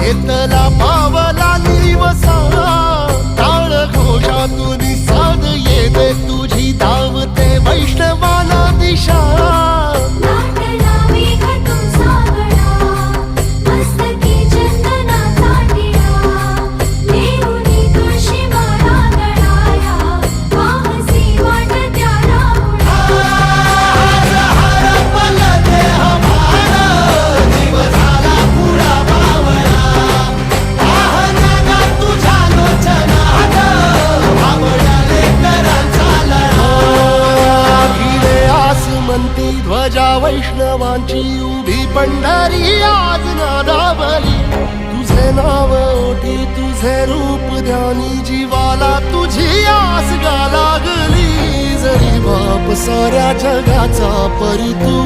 घेतला पावला निवसा टाळ घोषातून साध येते तुझी धावते वैष्णवाला दिशा ध्वजा वैष्णवांची उभी पंढरी आज नादावली तुझे नाव ओठी तुझे रूप ध्यानी जीवाला तुझी आस गा लागली जरी बाप साऱ्या जगाचा परी तू